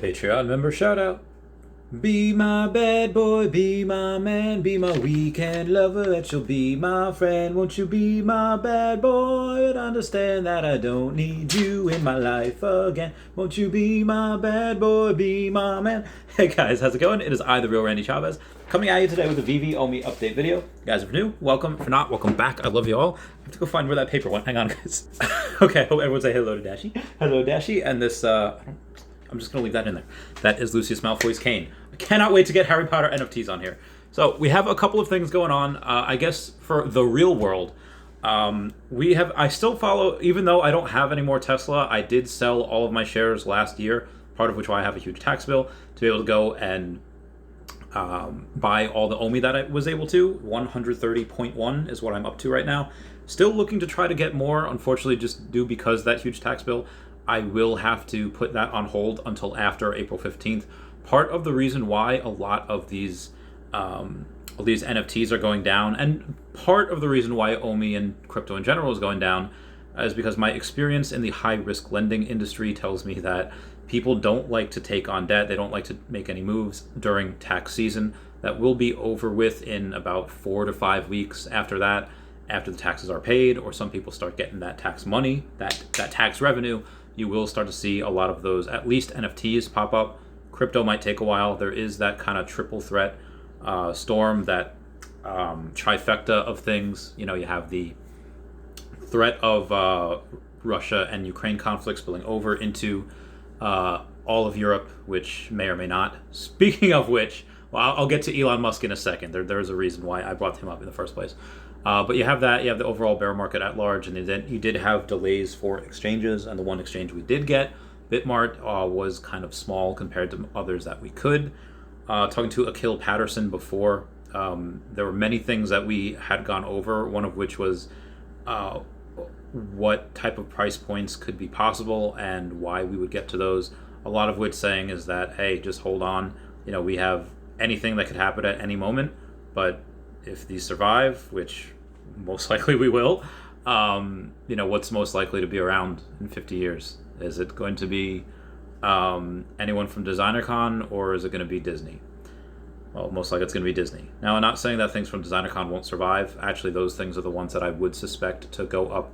Patreon member shout out. Be my bad boy, be my man, be my weekend lover, that you'll be my friend. Won't you be my bad boy and understand that I don't need you in my life again? Won't you be my bad boy, be my man? Hey guys, how's it going? It is I, the real Randy Chavez, coming at you today with a Veve OMI update video. You guys, if you're new, welcome. If you're not, welcome back. I love you all. I have to go find where that paper went. Hang on, guys. Okay, hope everyone say hello to Dashi. Hello, Dashi. And this, I'm just going to leave that in there. That is Lucius Malfoy's cane. I cannot wait to get Harry Potter NFTs on here. So we have a couple of things going on. I guess for the real world, I still follow, even though I don't have any more Tesla, I did sell all of my shares last year, part of which why I have a huge tax bill, to be able to go and buy all the OMI that I was able to. 130.1 is what I'm up to right now. Still looking to try to get more, unfortunately, just due because that huge tax bill. I will have to put that on hold until after April 15th. Part of the reason why a lot of these NFTs are going down, and part of the reason why OMI and crypto in general is going down, is because my experience in the high-risk lending industry tells me that people don't like to take on debt. They don't like to make any moves during tax season. That will be over with in about 4 to 5 weeks after that, after the taxes are paid, or some people start getting that tax money, that tax revenue. You will start to see a lot of those, at least NFTs, pop up. Crypto might take a while. There is that kind of triple threat storm, that trifecta of things. You know, you have the threat of Russia and Ukraine conflict spilling over into all of Europe, which may or may not. Speaking of which, well, I'll get to Elon Musk in a second. There's a reason why I brought him up in the first place. But you have that, you have the overall bear market at large, and then you did have delays for exchanges, and the one exchange we did get, Bitmart, was kind of small compared to others that we could. Talking to Akil Patterson before, there were many things that we had gone over, one of which was what type of price points could be possible and why we would get to those. A lot of which saying is that, hey, just hold on. You know, we have anything that could happen at any moment, but if these survive, which most likely we will, you know, what's most likely to be around in 50 years? Is it going to be anyone from DesignerCon, or is it going to be Disney? Well, most likely it's going to be Disney. Now, I'm not saying that things from DesignerCon won't survive. Actually, those things are the ones that I would suspect to go up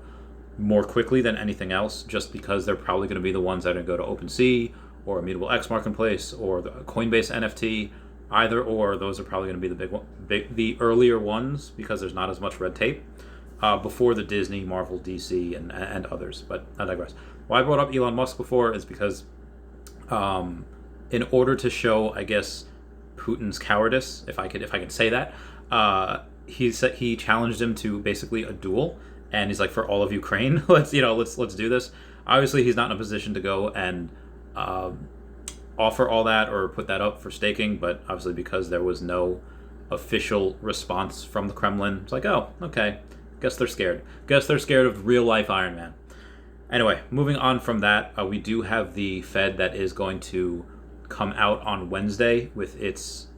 more quickly than anything else, just because they're probably going to be the ones that are going to go to OpenSea or Immutable X Marketplace or the Coinbase NFT. Either or, those are probably going to be the earlier ones, because there's not as much red tape before the Disney, Marvel, DC, and others. But I digress. Why I brought up Elon Musk before is because in order to show, I guess, Putin's cowardice, if I could say that, he challenged him to basically a duel, and he's like, for all of Ukraine, let's do this. Obviously, he's not in a position to go and offer all that or put that up for staking, but obviously because there was no official response from the Kremlin, it's like, oh, okay, guess they're scared. Guess they're scared of real life Iron Man. Anyway, moving on from that, we do have the Fed that is going to come out on Wednesday with its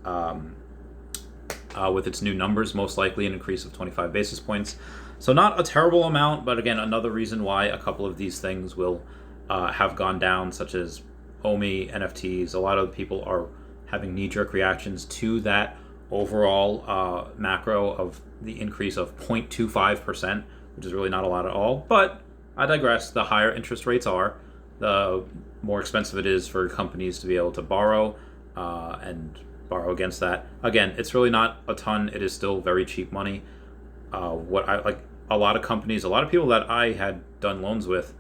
new numbers, most likely an increase of 25 basis points. So not a terrible amount, but again, another reason why a couple of these things will have gone down, such as OMI, NFTs. A lot of people are having knee-jerk reactions to that overall macro of the increase of 0.25%, which is really not a lot at all. But I digress. The higher interest rates are, the more expensive it is for companies to be able to borrow and borrow against that. Again, it's really not a ton. It is still very cheap money. What I like, a lot of companies, a lot of people that I had done loans with,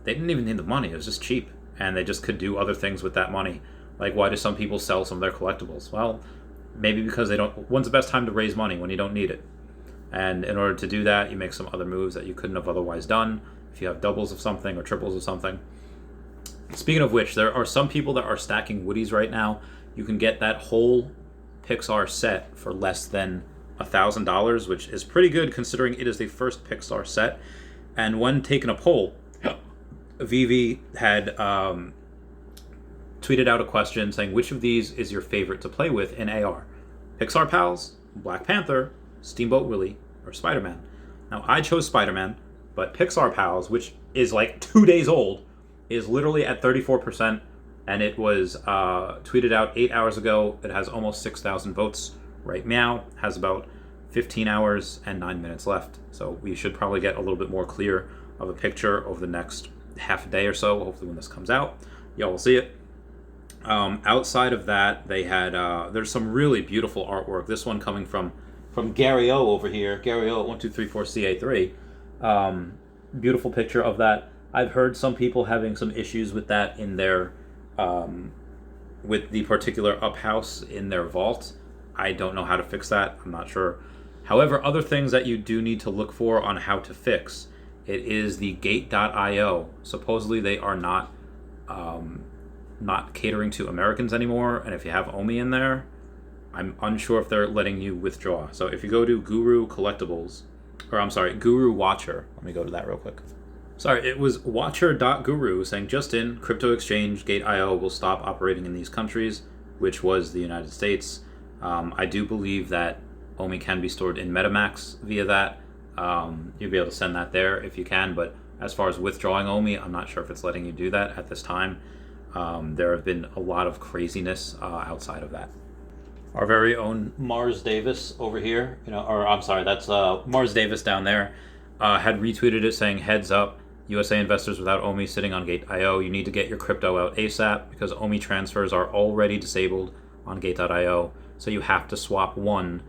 they didn't even need the money. It was just cheap, and they just could do other things with that money. Like, why do some people sell some of their collectibles? Well, maybe because they don't. When's the best time to raise money? When you don't need it. And in order to do that, you make some other moves that you couldn't have otherwise done if you have doubles of something or triples of something. Speaking of which, there are some people that are stacking Woodies right now. You can get that whole Pixar set for less than $1,000, which is pretty good considering it is the first Pixar set. And when taking a poll, Veve had tweeted out a question saying, which of these is your favorite to play with in AR? Pixar Pals, Black Panther, Steamboat Willie, or Spider-Man? Now, I chose Spider-Man, but Pixar Pals, which is like 2 days old, is literally at 34%, and it was tweeted out 8 hours ago. It has almost 6,000 votes right now. Has about 15 hours and 9 minutes left. So we should probably get a little bit more clear of a picture over the next half a day or so. Hopefully when this comes out, y'all will see it. Outside of that, they had there's some really beautiful artwork. This one coming from Gary O over here. Gary O at 1234CA3. Beautiful picture of that. I've heard some people having some issues with that in their with the particular up house in their vault. I don't know how to fix that. I'm not sure. However, other things that you do need to look for on how to fix it is the gate.io. Supposedly they are not catering to Americans anymore, and if you have OMI in there, I'm unsure if they're letting you withdraw. So if you go to Guru Collectibles, or I'm sorry, Guru Watcher, let me go to that real quick. Sorry, it was watcher.guru saying, just in, crypto exchange Gate.io will stop operating in these countries, which was the United States. I do believe that OMI can be stored in MetaMask via that. You'll be able to send that there if you can, but as far as withdrawing OMI, I'm not sure if it's letting you do that at this time. There have been a lot of craziness outside of that. Our very own Mars Davis over here, or I'm sorry, that's Mars Davis down there, had retweeted it saying, heads up, USA investors without OMI sitting on Gate.io, you need to get your crypto out ASAP because OMI transfers are already disabled on Gate.io, so you have to swap one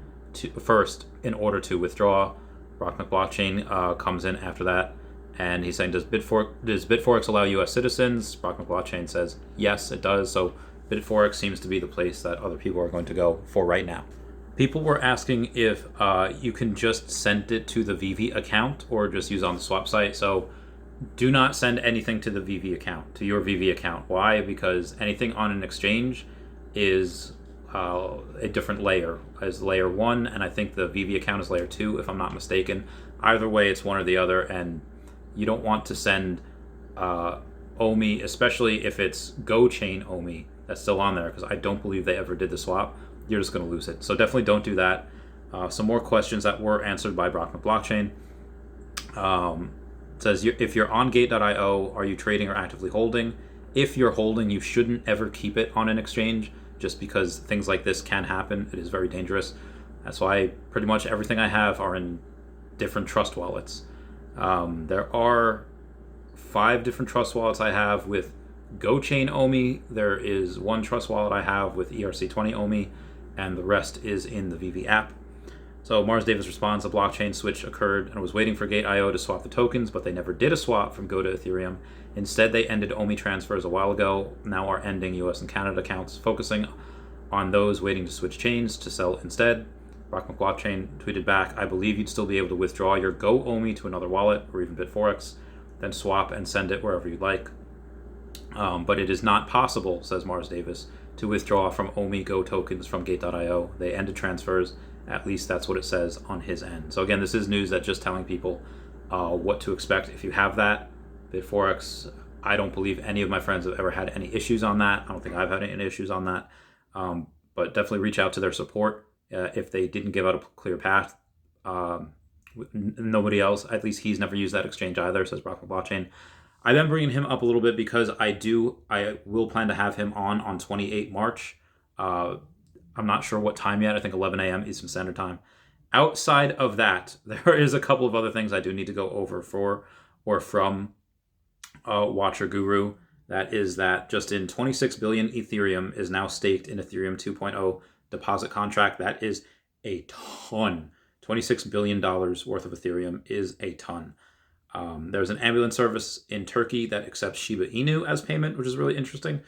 first in order to withdraw. Brockman Blockchain comes in after that, and he's saying, does Bitforex allow US citizens? Brockman Blockchain says, yes, it does, so Bitforex seems to be the place that other people are going to go for right now. People were asking if you can just send it to the Veve account or just use it on the swap site. So do not send anything to the Veve account, to your Veve account. Why? Because anything on an exchange is a different layer, as layer 1, and I think the Veve account is layer 2, if I'm not mistaken. Either way, it's one or the other, and you don't want to send OMI, especially if it's GoChain OMI, that's still on there, because I don't believe they ever did the swap. You're just going to lose it. So definitely don't do that. Some more questions that were answered by Brockman Blockchain. It says, if you're on Gate.io, are you trading or actively holding? If you're holding, you shouldn't ever keep it on an exchange, just because things like this can happen. It is very dangerous. That's why pretty much everything I have are in different trust wallets. There are 5 different trust wallets I have with GoChain OMI. There is 1 trust wallet I have with ERC20 OMI, and the rest is in the Veve app. So Mars Davis responds, a blockchain switch occurred and was waiting for Gate.io to swap the tokens, but they never did a swap from Go to Ethereum. Instead, they ended OMI transfers a while ago, now are ending US and Canada accounts, focusing on those waiting to switch chains to sell instead. Brockman Blockchain tweeted back, I believe you'd still be able to withdraw your Go OMI to another wallet or even Bitforex, then swap and send it wherever you'd like. But it is not possible, says Mars Davis, to withdraw from OMI Go tokens from Gate.io. They ended transfers. At least that's what it says on his end. So again, this is news that's just telling people what to expect if you have that. Bitforex, I don't believe any of my friends have ever had any issues on that. I don't think I've had any issues on that. But definitely reach out to their support if they didn't give out a clear path. Nobody else, at least he's never used that exchange either, says Brockman Blockchain. I've been bringing him up a little bit because I will plan to have him on 28 March. I'm not sure what time yet. I think 11 a.m. Eastern Standard Time. Outside of that, there is a couple of other things I do need to go over for or from Watcher Guru. That is that just in 26 billion Ethereum is now staked in Ethereum 2.0 deposit contract. That is a ton. $26 billion worth of Ethereum is a ton. There's an ambulance service in Turkey that accepts Shiba Inu as payment, which is really interesting.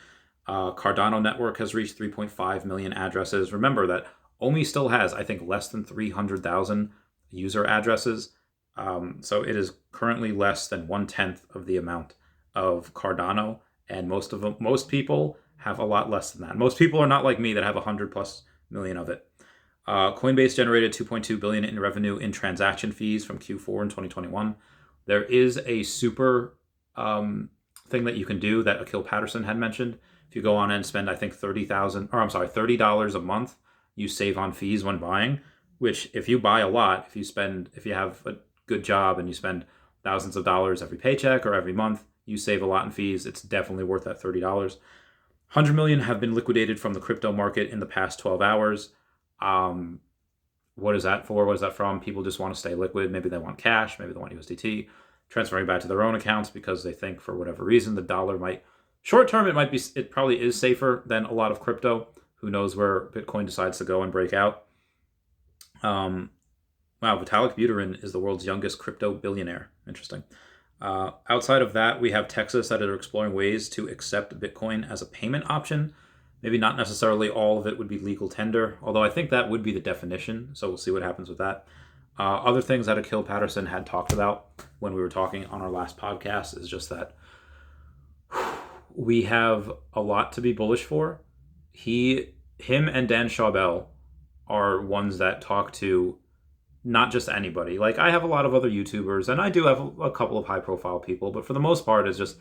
Cardano network has reached 3.5 million addresses. Remember that OMI still has, I think, less than 300,000 user addresses. So it is currently less than 1/10 of the amount of Cardano, and most people have a lot less than that. Most people are not like me that have 100+ million of it. Coinbase generated 2.2 billion in revenue in transaction fees from Q4 in 2021. There is a super thing that you can do that Akil Patterson had mentioned. If you go on and spend, I think $30 a month, you save on fees when buying, which if you buy a lot, if you have a good job and you spend thousands of dollars every paycheck or every month, you save a lot in fees. It's definitely worth that $30. 100 million have been liquidated from the crypto market in the past 12 hours. What is that for? What is that from? People just want to stay liquid. Maybe they want cash. Maybe they want USDT. Transferring back to their own accounts because they think for whatever reason the dollar might, short term, it probably is safer than a lot of crypto. Who knows where Bitcoin decides to go and break out. Wow, Vitalik Buterin is the world's youngest crypto billionaire. Interesting. Outside of that, we have Texas that are exploring ways to accept Bitcoin as a payment option. Maybe not necessarily all of it would be legal tender, although I think that would be the definition. So we'll see what happens with that. Other things that Akil Patterson had talked about when we were talking on our last podcast is just that we have a lot to be bullish for. Him and Dan Chavez are ones that talk to not just anybody. Like, I have a lot of other YouTubers, and I do have a couple of high-profile people, but for the most part, it's just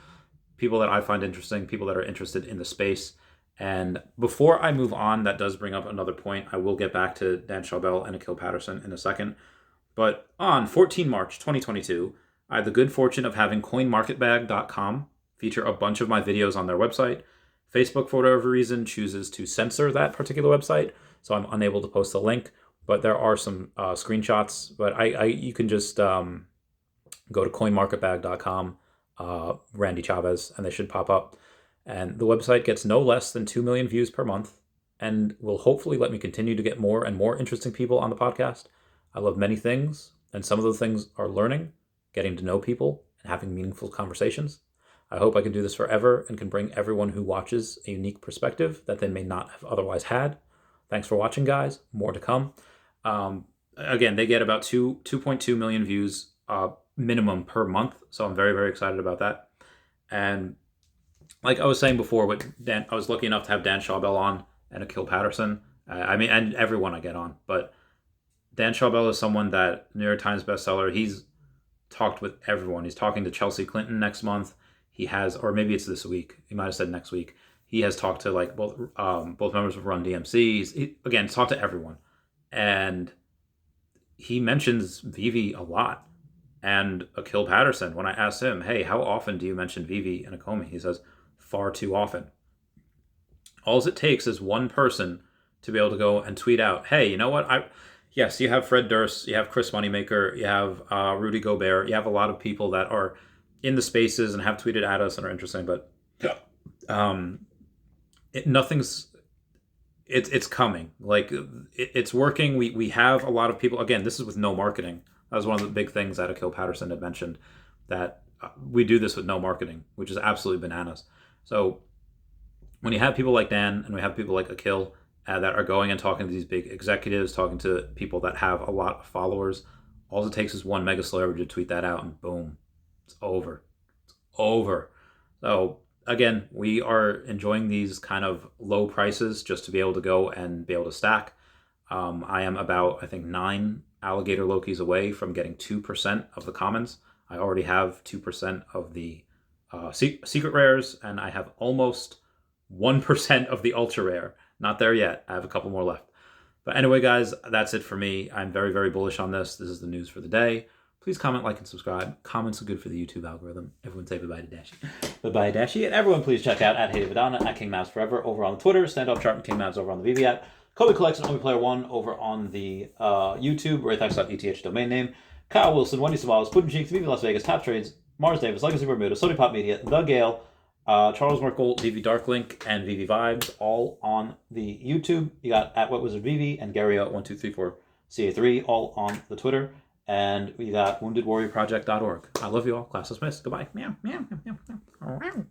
people that I find interesting, people that are interested in the space. And before I move on, that does bring up another point. I will get back to Dan Chavez and Akil Patterson in a second. But on 14 March 2022, I had the good fortune of having CoinMarketBag.com feature a bunch of my videos on their website. Facebook, for whatever reason, chooses to censor that particular website, so I'm unable to post the link. But there are some screenshots. But you can just go to CoinMarketBag.com, Randy Chavez, and they should pop up. And the website gets no less than 2 million views per month, and will hopefully let me continue to get more and more interesting people on the podcast. I love many things, and some of those things are learning, getting to know people, and having meaningful conversations. I hope I can do this forever and can bring everyone who watches a unique perspective that they may not have otherwise had. Thanks for watching, guys. More to come. Again, they get about 2.2 million views minimum per month, so I'm very, very excited about that. And like I was saying before, I was lucky enough to have Dan Chavez on and Akil Patterson. And everyone I get on, but Dan Chavez is someone that New York Times bestseller. He's talked with everyone. He's talking to Chelsea Clinton next month. He has, or maybe it's this week. He might have said next week. He has talked to like both members of Run DMC. He's talked to everyone, and he mentions Veve a lot. And Akil Patterson, when I asked him, "Hey, how often do you mention Veve and OMI?" He says, "Far too often." All it takes is one person to be able to go and tweet out, "Hey, you know what? Yes, you have Fred Durst, you have Chris Moneymaker, you have Rudy Gobert, you have a lot of people that are in the spaces and have tweeted at us and are interesting, but it's coming. Like, it's working. We have a lot of people. Again, this is with no marketing. That was one of the big things that Akil Patterson had mentioned, that we do this with no marketing, which is absolutely bananas. So when you have people like Dan and we have people like Akil that are going and talking to these big executives, talking to people that have a lot of followers, all it takes is one mega celebrity to tweet that out, and boom, it's over. It's over. So again, we are enjoying these kind of low prices just to be able to go and be able to stack. I am about, I think, 9 alligator Lokis away from getting 2% of the commons. I already have 2% of the secret rares, and I have almost 1% of the ultra rare. Not there yet. I have a couple more left. But anyway, guys, that's it for me. I'm very, very bullish on this. This is the news for the day. Please comment, like, and subscribe. Comments are good for the YouTube algorithm. Everyone say bye-bye to Dashi. Bye-bye, Dashi. And everyone please check out @HateOfAdana, @KingMavsForever over on Twitter, Standoff Chart and King Mavs over on the Veve app, Kobe Collection, OMI Player 1 over on the YouTube, Raythax.eth domain name, Kyle Willson, Wendy Stibalis, Puddin Cheeks, Veve Las Vegas, Top Trades, Mars Davis, Legacy Bermuda, Sony Pop Media, The Gale, Charles Merkel, Veve Darklink, and Veve Vibes, all on the YouTube. You got @WetWizardVeve and Gario1234CA3, all on the Twitter. And we got WoundedWarriorProject.org. I love you all. Class dismissed. Goodbye. Meow, meow, meow, meow, meow.